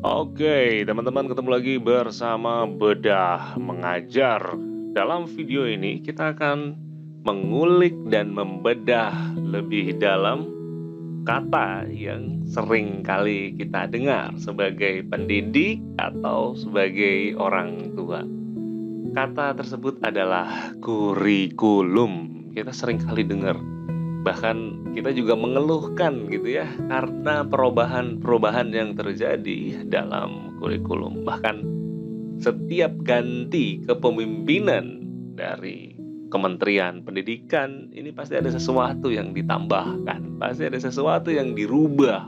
Oke, teman-teman ketemu lagi bersama Bedah Mengajar. Dalam video ini kita akan mengulik dan membedah lebih dalam kata yang sering kali kita dengar sebagai pendidik atau sebagai orang tua. Kata tersebut adalah kurikulum. Kita sering kali dengar. Bahkan kita juga mengeluhkan gitu ya karena perubahan-perubahan yang terjadi dalam kurikulum. Bahkan setiap ganti kepemimpinan dari Kementerian Pendidikan ini pasti ada sesuatu yang ditambahkan, pasti ada sesuatu yang dirubah.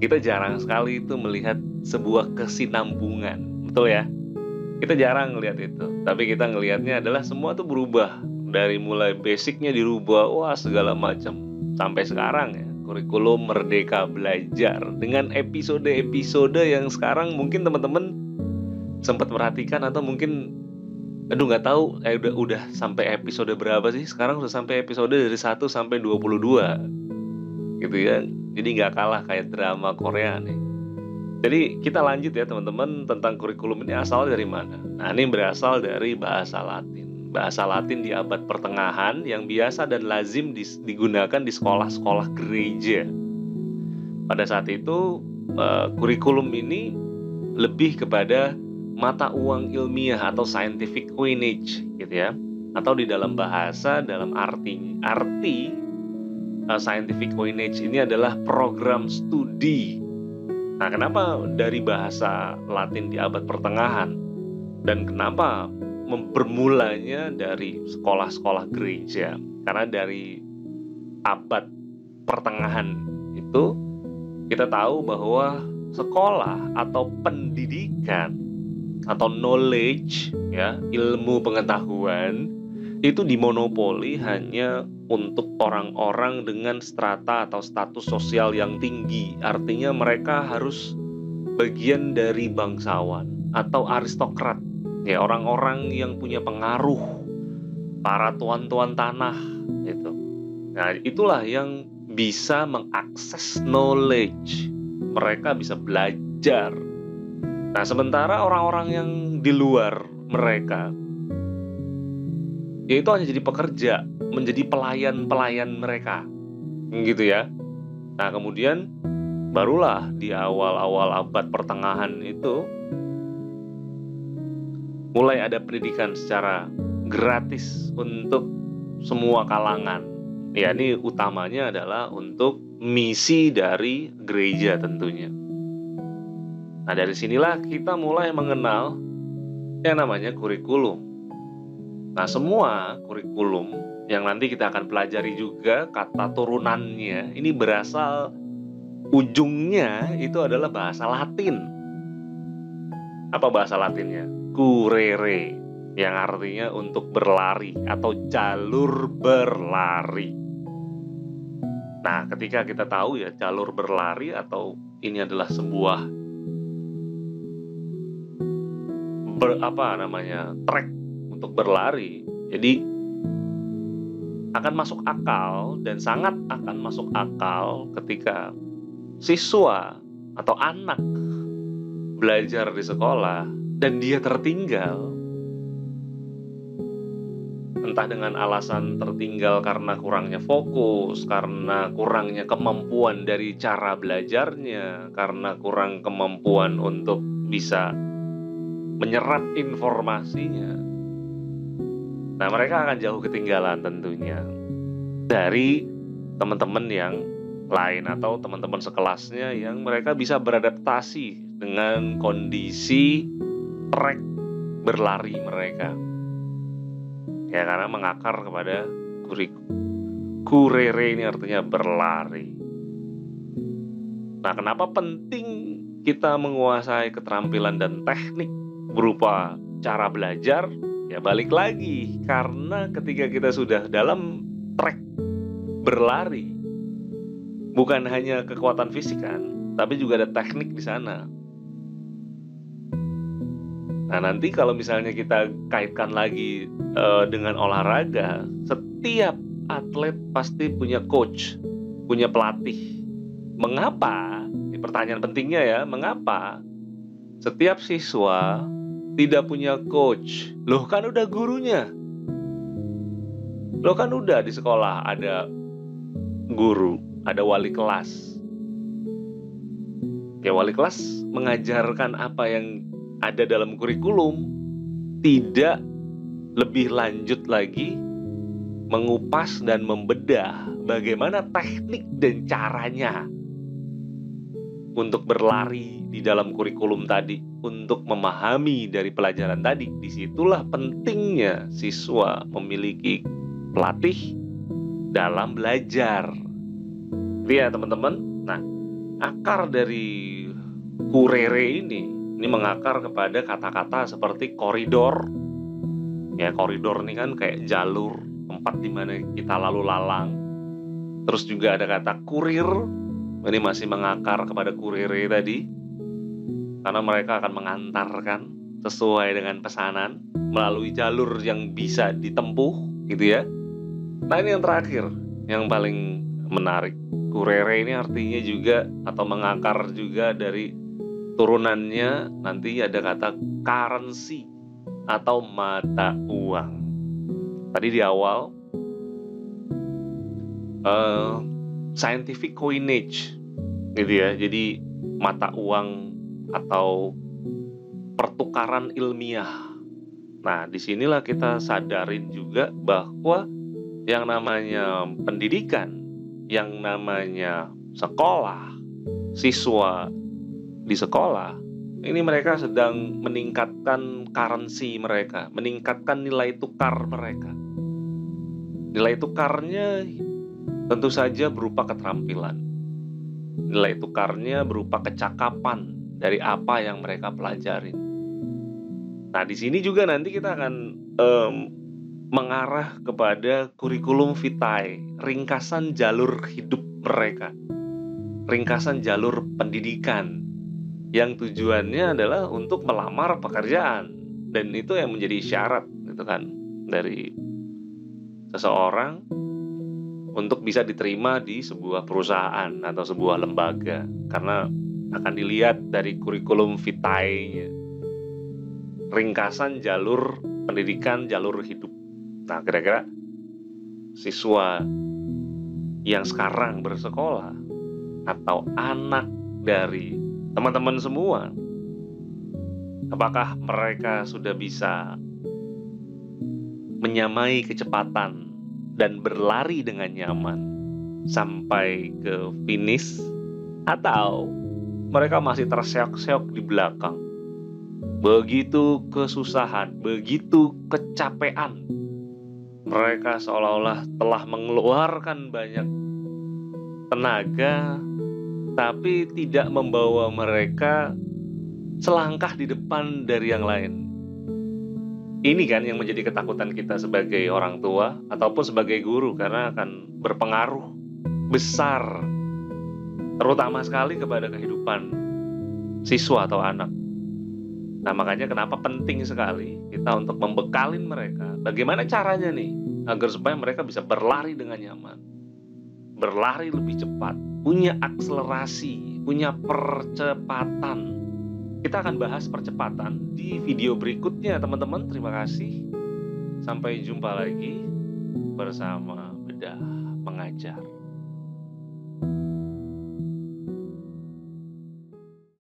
Kita jarang sekali itu melihat sebuah kesinambungan, betul ya? Kita jarang ngelihat itu, tapi kita ngelihatnya adalah semua tuh berubah. Dari mulai basicnya dirubah, wah segala macam. Sampai sekarang ya, kurikulum Merdeka Belajar. Dengan episode-episode yang sekarang mungkin teman-teman sempat perhatikan atau mungkin nggak tahu udah sampai episode berapa sih? Sekarang udah sampai episode dari 1 sampai 22 gitu ya. Jadi nggak kalah kayak drama Korea nih. Jadi kita lanjut ya teman-teman tentang kurikulum ini asal dari mana. Nah ini berasal dari bahasa Latin. Bahasa Latin di abad pertengahan yang biasa dan lazim digunakan di sekolah-sekolah gereja. Pada saat itu kurikulum ini lebih kepada mata uang ilmiah atau scientific coinage gitu ya. Atau di dalam bahasa dalam arti scientific coinage ini adalah program studi. Nah, kenapa dari bahasa Latin di abad pertengahan dan kenapa bermulanya dari sekolah-sekolah gereja? Karena dari abad pertengahan itu kita tahu bahwa sekolah atau pendidikan atau knowledge ya, ilmu pengetahuan itu dimonopoli hanya untuk orang-orang dengan strata atau status sosial yang tinggi. Artinya mereka harus bagian dari bangsawan atau aristokrat. Ya, orang-orang yang punya pengaruh, para tuan-tuan tanah itu. Nah, itulah yang bisa mengakses knowledge. Mereka bisa belajar. Nah, sementara orang-orang yang di luar mereka yaitu hanya jadi pekerja, menjadi pelayan-pelayan mereka. Gitu ya. Nah, kemudian barulah di awal-awal abad pertengahan itu mulai ada pendidikan secara gratis untuk semua kalangan. Ya, ini utamanya adalah untuk misi dari gereja tentunya. Nah, dari sinilah kita mulai mengenal yang namanya kurikulum. Nah, semua kurikulum yang nanti kita akan pelajari juga kata turunannya ini berasal ujungnya itu adalah bahasa Latin. Apa bahasa Latinnya? Curere, yang artinya untuk berlari atau jalur berlari. Nah, ketika kita tahu ya jalur berlari atau ini adalah sebuah trek untuk berlari, jadi akan masuk akal dan sangat akan masuk akal ketika siswa atau anak belajar di sekolah dan dia tertinggal, entah dengan alasan tertinggal karena kurangnya fokus, karena kurangnya kemampuan dari cara belajarnya, karena kurang kemampuan untuk bisa menyerap informasinya. Nah, mereka akan jauh ketinggalan tentunya dari teman-teman yang lain atau teman-teman sekelasnya yang mereka bisa beradaptasi dengan kondisi trek berlari mereka. Ya, karena mengakar kepada curere ini artinya berlari. Nah, kenapa penting kita menguasai keterampilan dan teknik berupa cara belajar? Ya, balik lagi, karena ketika kita sudah dalam trek berlari, bukan hanya kekuatan fisik kan, tapi juga ada teknik di sana. Nah, nanti kalau misalnya kita kaitkan lagi dengan olahraga, setiap atlet pasti punya coach, punya pelatih. Mengapa? Ini pertanyaan pentingnya ya, mengapa Setiap siswa tidak punya coach. Loh kan udah gurunya. Loh kan udah di sekolah ada guru, ada wali kelas. Ya wali kelas mengajarkan apa yang ada dalam kurikulum, tidak lebih lanjut lagi mengupas dan membedah bagaimana teknik dan caranya untuk berlari di dalam kurikulum tadi, untuk memahami dari pelajaran tadi. Disitulah pentingnya siswa memiliki pelatih dalam belajar. Itu ya teman-teman. Nah, akar dari kurere ini mengakar kepada kata-kata seperti koridor. Ya, koridor ini kan kayak jalur, tempat di mana kita lalu lalang. Terus juga ada kata kurir. Ini masih mengakar kepada kurere tadi, karena mereka akan mengantarkan sesuai dengan pesanan melalui jalur yang bisa ditempuh, gitu ya. Nah, ini yang terakhir, yang paling menarik. Kurere ini artinya juga atau mengakar juga dari turunannya nanti ada kata currency atau mata uang. Tadi di awal scientific coinage, gitu ya. Jadi mata uang atau pertukaran ilmiah. Nah, disinilah kita sadarin juga bahwa yang namanya pendidikan, yang namanya sekolah, siswa di sekolah, ini mereka sedang meningkatkan currency mereka, meningkatkan nilai tukar mereka. Nilai tukarnya tentu saja berupa keterampilan. Nilai tukarnya berupa kecakapan dari apa yang mereka pelajari. Nah, di sini juga nanti kita akan mengarah kepada kurikulum vitae, ringkasan jalur hidup mereka, ringkasan jalur pendidikan, yang tujuannya adalah untuk melamar pekerjaan, dan itu yang menjadi syarat, gitu kan, dari seseorang untuk bisa diterima di sebuah perusahaan atau sebuah lembaga, karena akan dilihat dari kurikulum vitae-nya, ringkasan jalur pendidikan, jalur hidup. Nah, kira-kira siswa yang sekarang bersekolah atau anak dari teman-teman semua, apakah mereka sudah bisa menyamai kecepatan dan berlari dengan nyaman sampai ke finish, atau mereka masih terseok-seok di belakang, begitu kesusahan, begitu kecapean, mereka seolah-olah telah mengeluarkan banyak tenaga, tapi tidak membawa mereka selangkah di depan dari yang lain. Ini kan yang menjadi ketakutan kita sebagai orang tua ataupun sebagai guru, karena akan berpengaruh besar, terutama sekali kepada kehidupan siswa atau anak. Nah, makanya kenapa penting sekali kita untuk membekalin mereka. Bagaimana caranya nih agar supaya mereka bisa berlari dengan nyaman, berlari lebih cepat, punya akselerasi, punya percepatan. Kita akan bahas percepatan di video berikutnya, teman-teman. Terima kasih. Sampai jumpa lagi bersama Bedah Mengajar.